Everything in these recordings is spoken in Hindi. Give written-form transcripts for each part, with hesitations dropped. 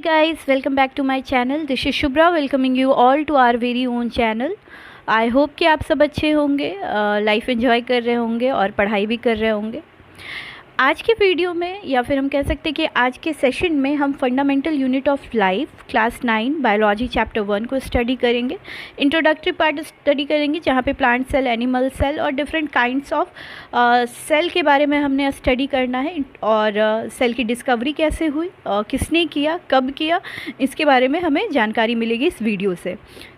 guys, welcome back to my channel. This is Shubhra welcoming you all to our very own channel. I hope कि आप सब अच्छे होंगे, लाइफ एंजॉय कर रहे होंगे और पढ़ाई भी कर रहे होंगे। आज के वीडियो में या फिर हम कह सकते हैं कि आज के सेशन में हम fundamental unit of life class 9 biology chapter 1 को स्टडी करेंगे। इंट्रोडक्टरी पार्ट स्टडी करेंगे जहाँ पे प्लांट सेल, एनिमल सेल और डिफरेंट काइंड्स ऑफ सेल के बारे में हमने स्टडी करना है और सेल की डिस्कवरी कैसे हुई, किसने किया, कब किया, इसके बारे में हमें जानकारी मिलेगी इस वीडियो से।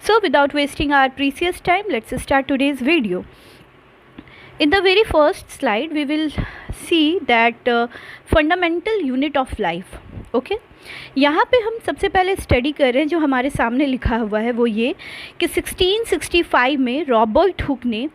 So without wasting our precious time, let's start today's video. In the very first slide we will see that fundamental unit of life. Okay? यहाँ पे हम सबसे पहले स्टडी कर रहे हैं, जो हमारे सामने लिखा हुआ है वो ये कि 1665 में रॉबर्ट हुक ने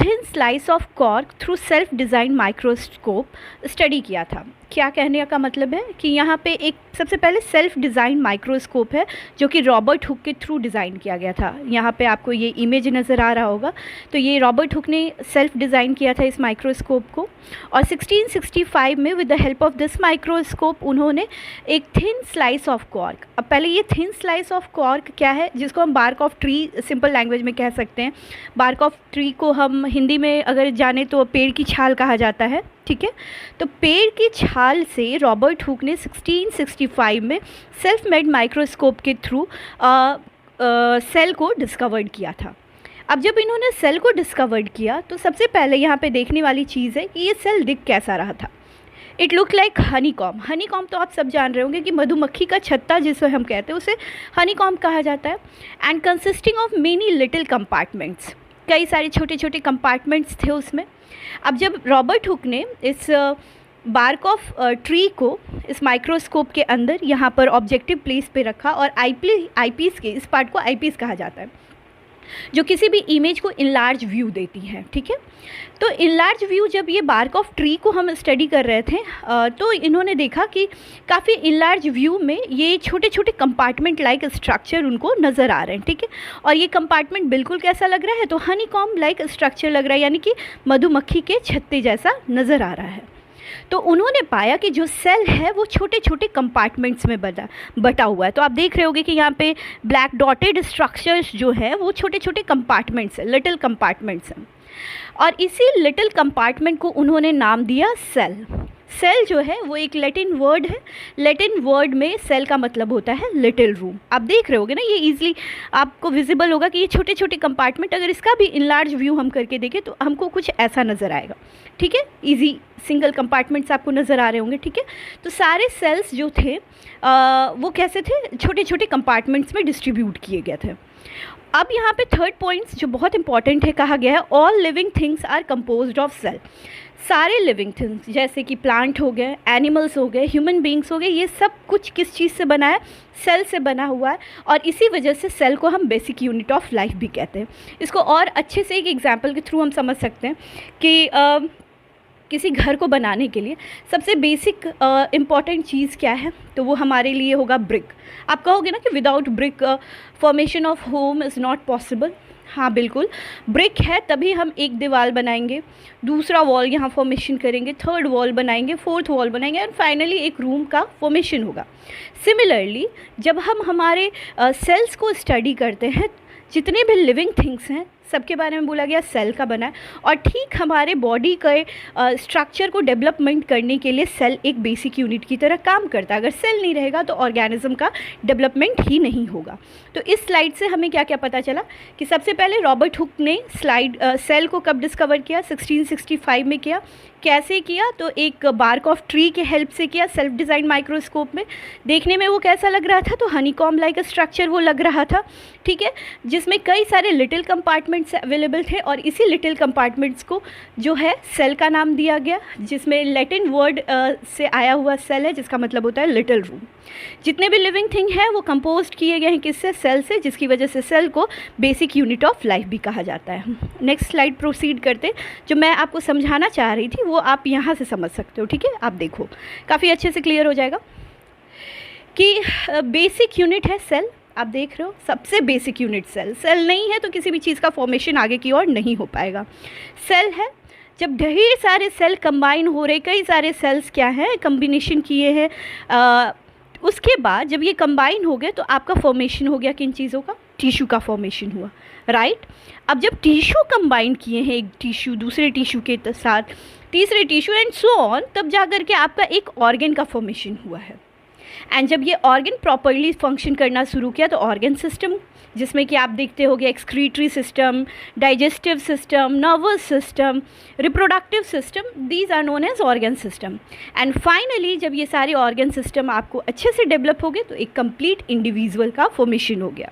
thin slice of cork through self design microscope study किया था। क्या कहने का मतलब है कि यहाँ पे एक सबसे पहले सेल्फ डिज़ाइन माइक्रोस्कोप है जो कि रॉबर्ट हुक के थ्रू डिज़ाइन किया गया था। यहाँ पे आपको ये इमेज नज़र आ रहा होगा, तो ये रॉबर्ट हुक ने सेल्फ डिज़ाइन किया था इस माइक्रोस्कोप को और 1665 में with the help of this microscope उन्होंने एक थिन स्लाइस ऑफ कॉर्क। अब पहले ये थिन स्लाइस ऑफ कॉर्क क्या है, जिसको हम bark of tree simple language में कह सकते हैं। बार्क ऑफ ट्री को हम हिंदी में अगर जाने तो पेड़ की छाल कहा जाता है, ठीक है। तो पेड़ की छाल से रॉबर्ट हुक ने 1665 में सेल्फ मेड माइक्रोस्कोप के थ्रू सेल को डिस्कवर्ड किया था। अब जब इन्होंने सेल को डिस्कवर्ड किया तो सबसे पहले यहाँ पे देखने वाली चीज़ है कि ये सेल दिख कैसा रहा था। It look like Honey comb. Honey comb तो आप सब जान रहे होंगे कि मधुमक्खी का छत्ता जिसे हम कहते हैं उसे हनी कॉम्ब कहा जाता है। And consisting of many little compartments, कई सारे छोटे छोटे कंपार्टमेंट्स थे उसमें। अब जब रॉबर्ट हुक ने इस बार्क ऑफ ट्री को इस माइक्रोस्कोप के अंदर यहाँ पर ऑब्जेक्टिव प्लेस पे रखा और आईपीस के इस पार्ट को आईपीस कहा जाता है, जो किसी भी इमेज को इनलार्ज व्यू देती है, ठीक है। तो इनलार्ज व्यू जब ये बार्क ऑफ ट्री को हम स्टडी कर रहे थे तो इन्होंने देखा कि काफ़ी इनलार्ज व्यू में ये छोटे छोटे कंपार्टमेंट लाइक स्ट्रक्चर उनको नज़र आ रहे हैं, ठीक है। और ये कंपार्टमेंट बिल्कुल कैसा लग रहा है, तो हनी कॉम्ब लाइक स्ट्रक्चर लग रहा है, यानी कि मधुमक्खी के छत्ते जैसा नज़र आ रहा है। तो उन्होंने पाया कि जो सेल है वो छोटे छोटे कंपार्टमेंट्स में बटा हुआ है। तो आप देख रहे होगे कि यहाँ पे ब्लैक डॉटेड स्ट्रक्चर्स जो है वो छोटे छोटे कंपार्टमेंट्स हैं, लिटिल कंपार्टमेंट्स हैं। और इसी लिटिल कंपार्टमेंट को उन्होंने नाम दिया सेल। सेल जो है वो एक लैटिन वर्ड है। लैटिन वर्ड में सेल का मतलब होता है लिटिल रूम। आप देख रहे होगे ना, ये ईजिली आपको विजिबल होगा कि ये छोटे छोटे कंपार्टमेंट, अगर इसका भी इनलार्ज व्यू हम करके देखें तो हमको कुछ ऐसा नज़र आएगा, ठीक है। ईजी सिंगल कंपार्टमेंट्स आपको नज़र आ रहे होंगे, ठीक है। तो सारे सेल्स जो थे वो कैसे थे, छोटे छोटे कंपार्टमेंट्स में डिस्ट्रीब्यूट किए गए थे। अब यहाँ पे थर्ड पॉइंट्स जो बहुत इंपॉर्टेंट है, कहा गया है all living things are composed of cell. सारे लिविंग थिंग्स जैसे कि प्लांट हो गए, एनिमल्स हो गए, ह्यूमन बींग्स हो गए, ये सब कुछ किस चीज़ से बना है, सेल से बना हुआ है। और इसी वजह से सेल को हम बेसिक यूनिट ऑफ लाइफ भी कहते हैं। इसको और अच्छे से एक एग्जांपल के थ्रू हम समझ सकते हैं कि किसी घर को बनाने के लिए सबसे बेसिक इम्पॉर्टेंट चीज़ क्या है, तो वो हमारे लिए होगा ब्रिक। आप कहोगे ना कि without brick formation of home is not possible. हाँ बिल्कुल, ब्रिक है तभी हम एक दीवार बनाएंगे, दूसरा वॉल यहाँ फॉर्मेशन करेंगे, थर्ड वॉल बनाएंगे, फोर्थ वॉल बनाएंगे और फाइनली एक रूम का फॉर्मेशन होगा। सिमिलरली जब हम हमारे सेल्स को स्टडी करते हैं, जितने भी लिविंग थिंग्स हैं सबके बारे में बोला गया सेल का बना है। और ठीक हमारे बॉडी के स्ट्रक्चर को डेवलपमेंट करने के लिए सेल एक बेसिक यूनिट की तरह काम करता है। अगर सेल नहीं रहेगा तो ऑर्गेनिज्म का डेवलपमेंट ही नहीं होगा। तो इस स्लाइड से हमें क्या क्या पता चला कि सबसे पहले रॉबर्ट हुक ने सेल को कब डिस्कवर किया, 1665 में किया। कैसे किया, तो एक बार्क ऑफ ट्री के हेल्प से किया, सेल्फ डिज़ाइन माइक्रोस्कोप में। देखने में वो कैसा लग रहा था, तो हनी कॉम्ब लाइक स्ट्रक्चर वो लग रहा था, ठीक है, जिसमें कई सारे लिटिल कंपार्टमेंट्स अवेलेबल थे। और इसी लिटिल कंपार्टमेंट्स को जो है सेल का नाम दिया गया, जिसमें लैटिन वर्ड से आया हुआ सेल है, जिसका मतलब होता है लिटिल रूम। जितने भी लिविंग थिंग हैं वो कंपोज्ड किए गए हैं किससे, सेल से, जिसकी वजह से सेल को बेसिक यूनिट ऑफ लाइफ भी कहा जाता है। नेक्स्ट स्लाइड प्रोसीड करते। जो मैं आपको समझाना चाह रही थी वो आप यहाँ से समझ सकते हो, ठीक है। आप देखो काफ़ी अच्छे से क्लियर हो जाएगा कि बेसिक यूनिट है सेल। आप देख रहे हो सबसे बेसिक यूनिट सेल। सेल नहीं है तो किसी भी चीज़ का फॉर्मेशन आगे की ओर नहीं हो पाएगा। सेल है, जब ढेर सारे सेल कंबाइन हो रहे, कई सारे सेल्स क्या हैं कम्बिनेशन किए हैं उसके बाद जब ये कंबाइन हो गए तो आपका फॉर्मेशन हो गया किन चीज़ों का, टिश्यू का फॉर्मेशन हुआ, राइट। अब जब टिश्यू कंबाइन किए हैं, एक टिश्यू दूसरे टिश्यू के साथ, तीसरे टिश्यू एंड सो ऑन, तब जा कर के आपका एक ऑर्गन का फॉर्मेशन हुआ है। एंड जब ये ऑर्गन प्रॉपरली फंक्शन करना शुरू किया तो ऑर्गन सिस्टम, जिसमें कि आप देखते होगे excretory system, digestive system, nervous system, reproductive system, these are known as organ system. And finally जब ये सारे ऑर्गन सिस्टम आपको अच्छे से डेवलप हो गए तो एक कंप्लीट इंडिविजुअल का फॉर्मेशन हो गया।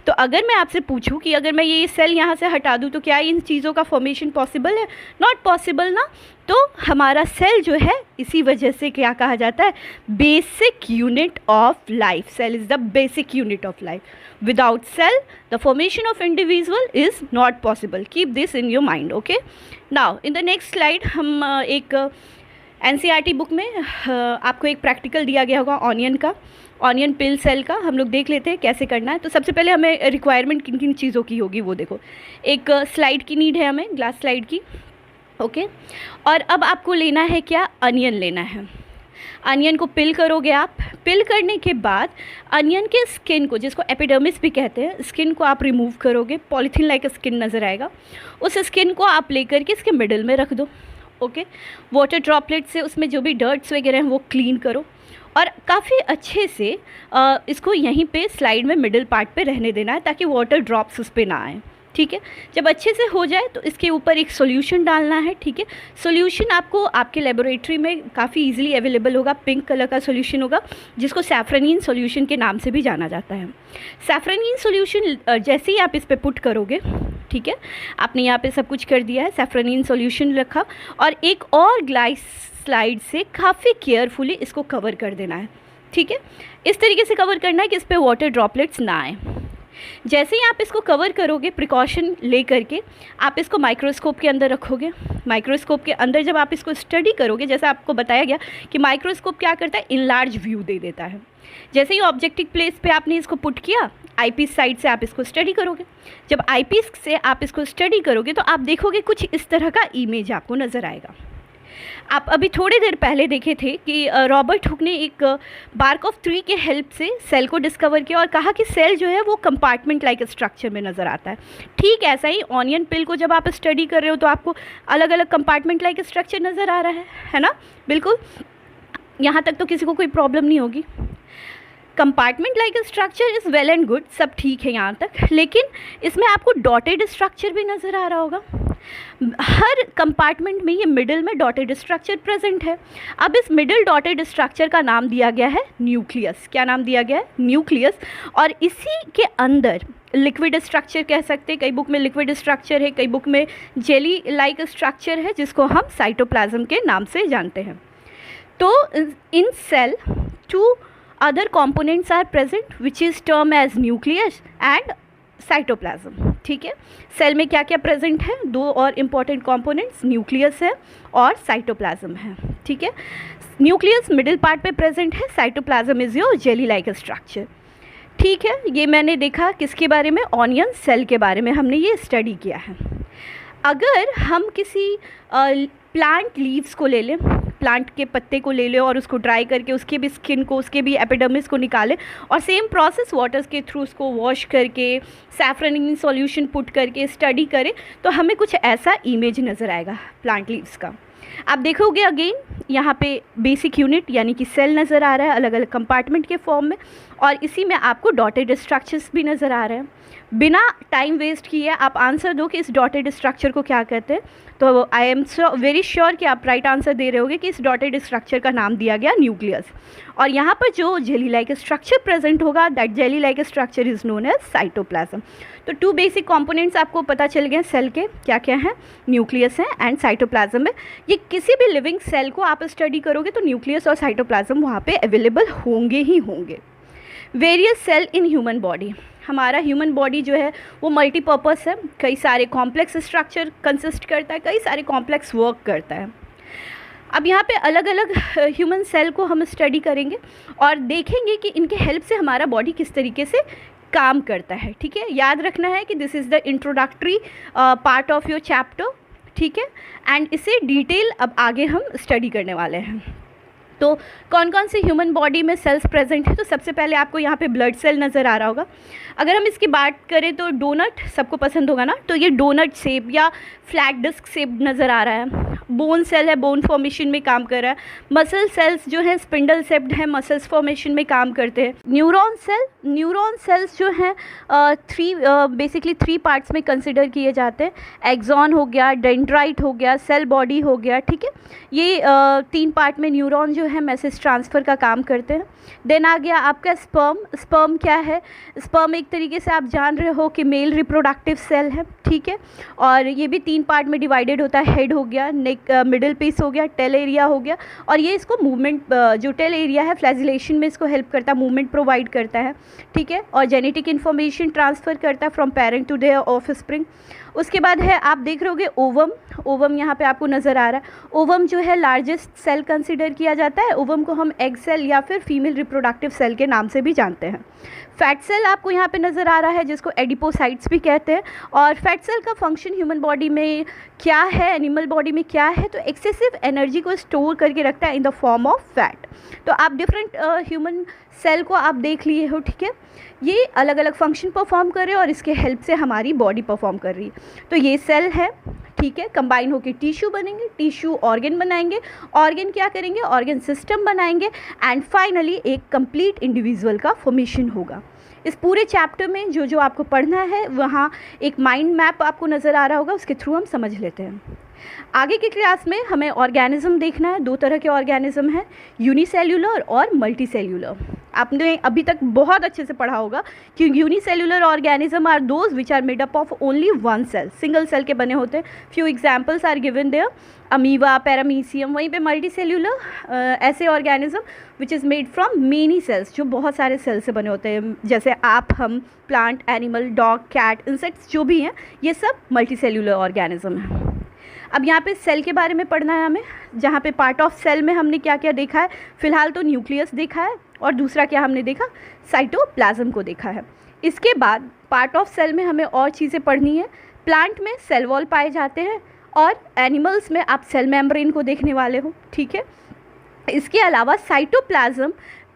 तो अगर मैं आपसे पूछूं कि अगर मैं ये सेल यहाँ से हटा दूँ तो क्या इन चीज़ों का फॉर्मेशन पॉसिबल है? नॉट पॉसिबल ना। तो हमारा सेल जो है इसी वजह से क्या कहा जाता है, basic unit of life. Cell is the basic unit of life. Without cell the formation of individual is not possible. Keep this in your mind, okay. Now in the next slide हम एक एनसीईआरटी बुक में आपको एक प्रैक्टिकल दिया गया होगा ऑनियन का, ऑनियन पिल सेल का। हम लोग देख लेते हैं कैसे करना है। तो सबसे पहले हमें रिक्वायरमेंट किन किन चीज़ों की होगी वो देखो। एक स्लाइड की नीड है हमें, ग्लास स्लाइड की, ओके। और अब आपको लेना है क्या, अनियन लेना है। अनियन को पिल करोगे आप। पिल करने के बाद अनियन के स्किन को, जिसको एपिडर्मिस भी कहते हैं, स्किन को आप रिमूव करोगे। पॉलीथीन लाइक स्किन नज़र आएगा, उस स्किन को आप लेकर के इसके मिडल में रख दो, ओके। वाटर ड्रॉपलेट से उसमें जो भी डर्ट्स वगैरह हैं वो क्लीन करो और काफ़ी अच्छे से इसको यहीं पे स्लाइड में मिडल पार्ट पे रहने देना है ताकि वाटर ड्रॉप्स उस पर ना आए, ठीक है। जब अच्छे से हो जाए तो इसके ऊपर एक सॉल्यूशन डालना है, ठीक है। सॉल्यूशन आपको आपके लेबोरेटरी में काफ़ी इजीली अवेलेबल होगा। पिंक कलर का सॉल्यूशन होगा जिसको सैफ्रोनिन सॉल्यूशन के नाम से भी जाना जाता है। सैफ्रोनिन सॉल्यूशन जैसे ही आप इस पर पुट करोगे, ठीक है, आपने यहाँ पे सब कुछ कर दिया है, सैफ्रोनिन सॉल्यूशन रखा और एक और ग्लास स्लाइड से काफ़ी केयरफुली इसको कवर कर देना है, ठीक है। इस तरीके से कवर करना है कि इस पर वाटर ड्रॉपलेट्स ना आए। जैसे ही आप इसको कवर करोगे, प्रिकॉशन ले करके आप इसको माइक्रोस्कोप के अंदर रखोगे। माइक्रोस्कोप के अंदर जब आप इसको स्टडी करोगे, जैसा आपको बताया गया कि माइक्रोस्कोप क्या करता है, इनलार्ज व्यू दे देता है। जैसे ही ऑब्जेक्टिव प्लेस पे आपने इसको पुट किया, आईपीस साइड से आप इसको स्टडी करोगे। जब आईपीस से आप इसको स्टडी करोगे तो आप देखोगे कुछ इस तरह का इमेज आपको नज़र आएगा। आप अभी थोड़ी देर पहले देखे थे कि रॉबर्ट हुक ने एक बार्क ऑफ ट्री के हेल्प से सेल को डिस्कवर किया और कहा कि सेल जो है वो कंपार्टमेंट लाइक स्ट्रक्चर में नज़र आता है। ठीक ऐसा ही ऑनियन पिल को जब आप स्टडी कर रहे हो तो आपको अलग अलग कंपार्टमेंट लाइक स्ट्रक्चर नज़र आ रहा है ना। बिल्कुल, यहाँ तक तो किसी को कोई प्रॉब्लम नहीं होगी। Compartment like structure is well and good, सब ठीक है यहाँ तक, लेकिन इसमें आपको डॉटेड स्ट्रक्चर भी नज़र आ रहा होगा। हर कंपार्टमेंट में ये मिडिल में डॉटेड स्ट्रक्चर प्रेजेंट है। अब इस मिडिल डॉटेड स्ट्रक्चर का नाम दिया गया है न्यूक्लियस। क्या नाम दिया गया है? न्यूक्लियस। और इसी के अंदर लिक्विड स्ट्रक्चर कह सकते हैं, कई बुक में लिक्विड स्ट्रक्चर है, कई बुक में जेली लाइक स्ट्रक्चर है जिसको हम साइटोप्लाज्म के नाम से जानते हैं। तो इन cell two other components are present which is termed as nucleus and cytoplasm। ठीक है, सेल में क्या क्या प्रेजेंट है? दो और इम्पॉर्टेंट कंपोनेंट्स, न्यूक्लियस है और साइटोप्लाज्म है। ठीक है, न्यूक्लियस मिडिल पार्ट पे प्रेजेंट है, cytoplasm is your jelly like structure. ठीक है, ये मैंने देखा किसके बारे में? ऑनियन सेल के बारे में हमने ये स्टडी किया है। अगर हम किसी प्लांट लीव्स को ले लें, प्लांट के पत्ते को ले लें और उसको ड्राई करके उसके भी स्किन को, उसके भी एपिडर्मिस को निकालें और सेम प्रोसेस वाटर्स के थ्रू उसको वॉश करके सैफ्रोनिन सॉल्यूशन पुट करके स्टडी करें तो हमें कुछ ऐसा इमेज नज़र आएगा प्लांट लीव्स का। आप देखोगे अगेन यहाँ पे बेसिक यूनिट यानी कि सेल नज़र आ रहा है अलग अलग कंपार्टमेंट के फॉर्म में, और इसी में आपको डॉटेड स्ट्रक्चर्स भी नज़र आ रहे हैं। बिना टाइम वेस्ट किए आप आंसर दो कि इस डॉटेड स्ट्रक्चर को क्या कहते हैं। तो आई एम वेरी श्योर कि आप राइट आंसर दे रहे होगे कि इस डॉटेड स्ट्रक्चर का नाम दिया गया न्यूक्लियस। और यहाँ पर जो जेली लाइक स्ट्रक्चर प्रेजेंट होगा, that jelly like structure is known as cytoplasm. तो टू बेसिक कंपोनेंट्स आपको पता चल गए सेल के, क्या क्या हैं? न्यूक्लियस है एंड साइटोप्लाज्म है। ये किसी भी लिविंग सेल को आप स्टडी करोगे तो न्यूक्लियस और साइटोप्लाज्म वहाँ पे अवेलेबल होंगे ही होंगे। Various cell in human body, हमारा ह्यूमन बॉडी जो है वो मल्टीपर्पज़ है, कई सारे कॉम्प्लेक्स स्ट्रक्चर कंसिस्ट करता है, कई सारे कॉम्प्लेक्स वर्क करता है। अब यहाँ पे अलग अलग ह्यूमन सेल को हम स्टडी करेंगे और देखेंगे कि इनके हेल्प से हमारा बॉडी किस तरीके से काम करता है। ठीक है, याद रखना है कि this is the introductory part of your chapter. ठीक है, एंड इसे डिटेल अब आगे हम स्टडी करने वाले हैं। तो कौन कौन से ह्यूमन बॉडी में सेल्स प्रेजेंट है? तो सबसे पहले आपको यहाँ पे ब्लड सेल नज़र आ रहा होगा। अगर हम इसकी बात करें तो डोनट सबको पसंद होगा ना, तो ये डोनट शेप या फ्लैट डिस्क शेप नज़र आ रहा है। बोन सेल है, बोन फॉर्मेशन में काम कर रहा है। मसल सेल्स जो है स्पिंडल शेप्ड है, मसल्स फॉर्मेशन में काम करते हैं। न्यूरॉन सेल्स जो हैं बेसिकली थ्री पार्ट्स में कंसिडर किए जाते हैं। एक्सॉन हो गया, डेंड्राइट हो गया, सेल बॉडी हो गया, ठीक है। ये 3 पार्ट में न्यूरॉन जो है मैसेज ट्रांसफ़र का काम करते हैं। देन आ गया आपका स्पर्म क्या है? स्पर्म एक तरीके से आप जान रहे हो कि मेल रिप्रोडक्टिव सेल है, ठीक है। और ये भी 3 पार्ट में डिवाइडेड होता है। हेड हो गया, नेक मिडिल पीस हो गया, टेल एरिया हो गया। और ये इसको मूवमेंट, जो टेल एरिया है फ्लैजिलेशन में इसको हेल्प करता है, मूवमेंट प्रोवाइड करता है, ठीक है। और जेनेटिक इन्फॉर्मेशन ट्रांसफ़र करता है from parent to their offspring. उसके बाद है, आप देख रहे होगे ओवम यहाँ पे आपको नज़र आ रहा है। ओवम जो है लार्जेस्ट सेल कंसिडर किया जाता है। ओवम को हम एग सेल या फिर फीमेल रिप्रोडक्टिव सेल के नाम से भी जानते हैं। फैट सेल आपको यहाँ पे नज़र आ रहा है, जिसको एडिपोसाइट्स भी कहते हैं। और फैट सेल का फंक्शन ह्यूमन बॉडी में क्या है, एनिमल बॉडी में क्या है? तो एक्सेसिव एनर्जी को स्टोर करके रखता है in the form of fat. तो आप डिफरेंट ह्यूमन सेल को आप देख लिए हो, ठीक है। ये अलग अलग फंक्शन परफॉर्म कर रहे हैं और इसके हेल्प से हमारी बॉडी परफॉर्म कर रही है। तो ये सेल है, ठीक है। कंबाइन होकर टिश्यू बनेंगे, टिश्यू ऑर्गन बनाएंगे, ऑर्गन क्या करेंगे, ऑर्गन सिस्टम बनाएंगे, एंड फाइनली एक कंप्लीट इंडिविजुअल का फॉर्मेशन होगा। इस पूरे चैप्टर में जो जो आपको पढ़ना है वहाँ एक माइंड मैप आपको नज़र आ रहा होगा, उसके थ्रू हम समझ लेते हैं। आगे की क्लास में हमें ऑर्गेनिज्म देखना है। 2 तरह के ऑर्गेनिज्म हैं, यूनिसेल्यूलर और मल्टीसेल्यूलर। आपने अभी तक बहुत अच्छे से पढ़ा होगा कि unicellular organism are those which are made up of only one cell, single cell के बने होते हैं। Few examples are given there, amoeba, paramecium. वहीं पे मल्टीसेल्यूलर ऐसे organism which is made from many cells, जो बहुत सारे सेल से बने होते हैं, जैसे आप, हम, plant, animal, dog, cat, insects जो भी हैं, ये सब मल्टीसेल्यूलर ऑर्गेनिज्म हैं। अब यहाँ पे सेल के बारे में पढ़ना है हमें, जहाँ पे पार्ट ऑफ सेल में हमने क्या क्या देखा है। फ़िलहाल तो न्यूक्लियस देखा है, और दूसरा क्या हमने देखा, साइटोप्लाज्म को देखा है। इसके बाद पार्ट ऑफ सेल में हमें और चीज़ें पढ़नी है। प्लांट में सेल वॉल पाए जाते हैं, और एनिमल्स में आप सेल मेम्ब्रेन को देखने वाले हो, ठीक है। इसके अलावा साइटोप्लाज्म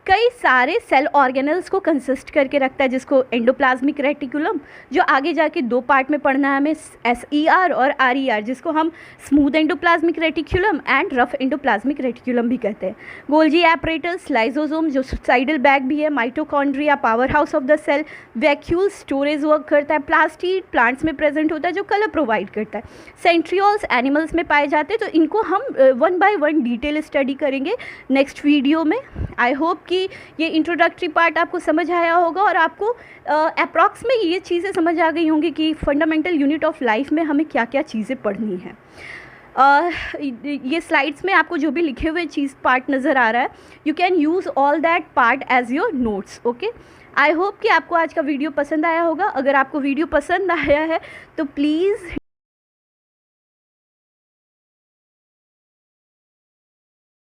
कई सारे सेल ऑर्गेनल्स को कंसिस्ट करके रखता है, जिसको एंडोप्लाज्मिक रेटिकुलम, जो आगे जाके 2 पार्ट में पढ़ना है हमें, SER और RER, जिसको हम smooth endoplasmic reticulum and rough endoplasmic reticulum भी कहते हैं। गोल्जी एपरेटस, लाइजोसोम जो सुसाइडल बैग भी है, mitochondria power house of the cell, vacuole storage work करता है, प्लास्टिड प्लांट्स में प्रेजेंट होता है जो कलर प्रोवाइड करता है, सेंट्रियोल्स एनिमल्स में पाए जाते हैं। तो इनको हम 1 by 1 डिटेल स्टडी करेंगे नेक्स्ट वीडियो में। आई होप कि ये इंट्रोडक्टरी पार्ट आपको समझ आया होगा, और आपको अप्रॉक्स में ये चीज़ें समझ आ गई होंगी कि फंडामेंटल यूनिट ऑफ लाइफ में हमें क्या क्या चीज़ें पढ़नी है। ये स्लाइड्स में आपको जो भी लिखे हुए चीज़ पार्ट नज़र आ रहा है, you can use all that part as your notes, okay. I hope कि आपको आज का वीडियो पसंद आया होगा। अगर आपको वीडियो पसंद आया है तो प्लीज़